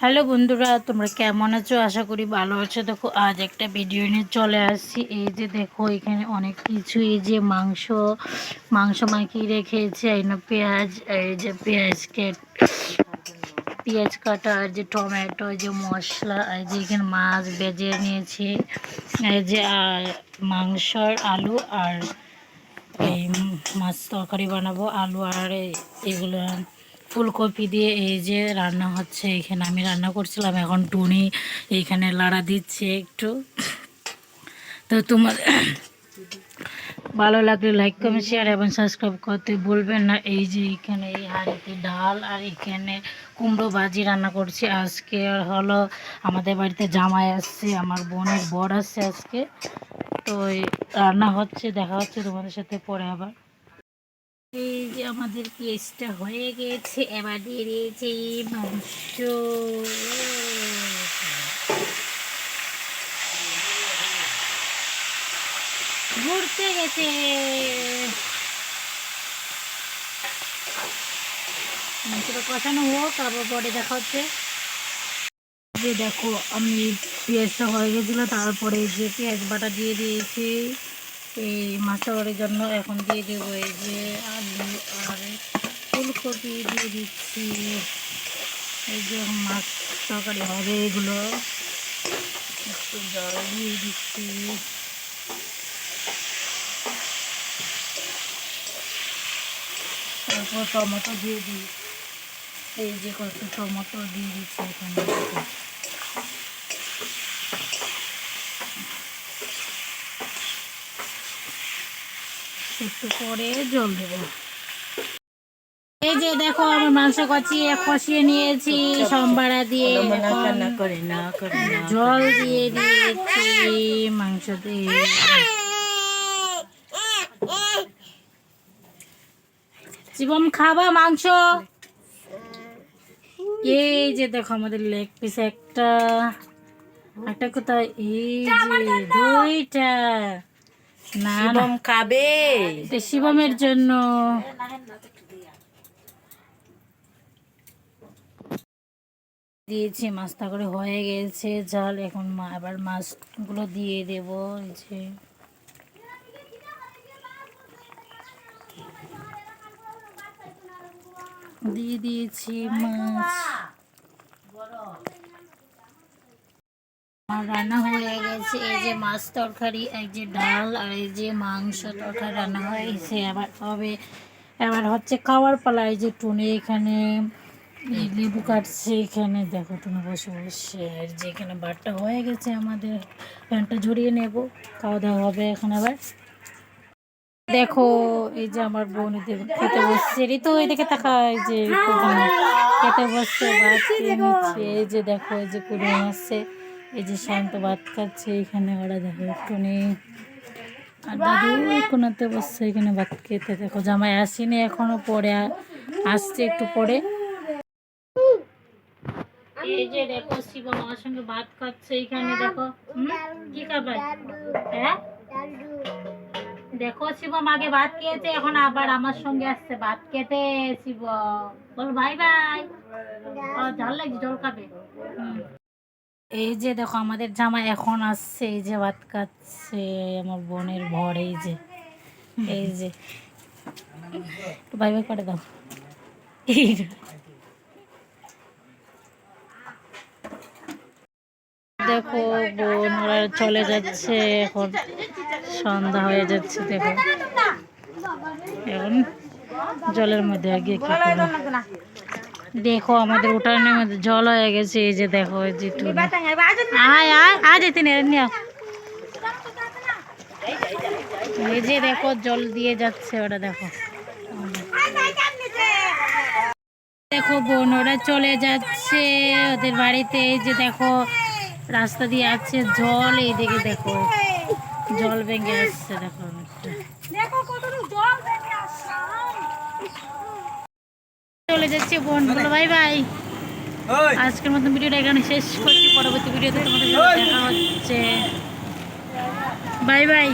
Hello বন্ধুরা, তোমরা কেমন আছো? আশা করি ভালো আছো। দেখো আজ একটা ভিডিও নিয়ে চলে আসছি। এই যে দেখো এখানে অনেক কিছু, এই যে মাংস মাখিয়ে রেখেছে, এই না পেঁয়াজ, এই যে পেঁয়াজ কাটা, আর যে টমেটো, এই যে মশলা, এই যে এখানে মাছ ভেজে নিয়েছি, এই যে মাংসর আলু আর এই মাছ তরকারি বানাবো, আলু আর এগুলো ফুলকপি দিয়ে এই যে রান্না হচ্ছে। এখানে আমি রান্না করছিলাম, এখন টুনি এইখানে লাড়া দিচ্ছে একটু। তো তোমার ভালো লাগলে লাইক কমেন্ট শেয়ার এবং সাবস্ক্রাইব করতে বলবেন না। এই যে এখানে এই হাঁড়িতে ডাল আর এখানে কুমড়ো ভাজি রান্না করছি আজকে। আর হলো আমাদের বাড়িতে জামাই আসছে, আমার বোনের বর আসছে আজকে। তো রান্না হচ্ছে, দেখা হচ্ছে তোমাদের সাথে পরে আবার। এই যে আমাদের পেস্টটা হয়ে গেছে, এবার দিয়ে দিয়েছি মাংস। ঘুরতে গেছে, মাংসটা কষানো হোক, আবার পরে দেখা হচ্ছে। যে দেখো আমি পেঁয়াজটা হয়ে গেছিলো, তারপরে এই যে পেঁয়াজ বাটা দিয়ে দিয়েছি এই মাছ তরকারির জন্য। এখন দিয়ে দেবো এই যে আলু আর ফুলকপি দিয়ে দিচ্ছি। এই যে মাছ তরকারি হবে এগুলো, একটু জল দিয়ে দিচ্ছি। তারপর টমেটো দিয়ে দিই, এই যে কত টমেটো দিয়ে দিচ্ছি এখানে। একটু পরে জল দেবো। এই যে দেখো আমার মাংস কষিয়ে নিয়েছি সম্বারা দিয়ে, জল দিয়ে দিয়েছি মাংস দিয়ে। শিবম খাবা মাংস? এই যে দেখো আমাদের লেগ পিস একটা কোথায়, এই যে দুইটা। না শিবম খাবে, শিবমের জন্য। দিয়েছি মাছটা করে হয়ে গেছে জাল। এখন আবার মাছগুলো দিয়ে দেব। এই যে দিয়ে দিয়েছি মাছ। আর রান্না হয়ে গেছে, এই যে মাছ তরকারি, এই যে ডাল আর এই যে মাংস তরকারি রান্না হয়ে গেছে। এবার হচ্ছে খাওয়ার পালা। এই যে টুনি এখানে এই লেবু কাটছে, এখানে দেখো টুনি বসে বসে। আর যে এখানে ভাতটা হয়ে গেছে আমাদের, প্যানটা ঝরিয়ে নেব, খাওয়া দাওয়া হবে এখন। আবার দেখো এই যে আমার বোন খেতে বসছে, রে তো এদিকে তাকা, এই যে খেতে বসছে, ভাত খেয়ে নিচ্ছে। এই যে দেখো এই যে কুড়ে আসছে, এই যে শান্ত ভাত খাচ্ছে এখানে। ওরা দেখো টুনি আর দাদু কোনাতে বসছে এখানে ভাত খেতে। দেখো জামাই আসেনি এখনো, পরে আসছে একটু পরে। এই যে দেখো শিবম আমার সঙ্গে ভাত খাচ্ছে এখানে। দেখো কি খাবে? হ্যাঁ দেখো শিবম আগে ভাত খেয়েছে, এখন আবার আমার সঙ্গে আসছে ভাত খেতে। শিবম বল বাই বাই। ঝাল লাগছে, জল খাবে। এই যে দেখো আমাদের জামা এখন আসছে, এই যে ভাত খাচ্ছে আমার বোনের ভর। এই যে বাই বাই করে দাও। দেখো বোন ওরা চলে যাচ্ছে, এখন সন্ধ্যা হয়ে যাচ্ছে। দেখো এখন জলের মধ্যে আগে কি করবো। দেখো আমাদের উঠানের মধ্যে জল হয়ে গেছে। এই যে দেখো এই যে এই যে দেখো জল দিয়ে যাচ্ছে ওরা। দেখো দেখো বোন ওরা চলে যাচ্ছে ওদের বাড়িতে। এই যে দেখো রাস্তা দিয়ে আসছে জল, এইদিকে দেখো জল ভেঙে আসছে। দেখো চলে যাচ্ছে বোন, বলো বাই বাই। আজকের মতো ভিডিওটা এখানে শেষ করছি, পরবর্তী ভিডিওতে তোমাদের সাথে দেখা হচ্ছে। Bye bye.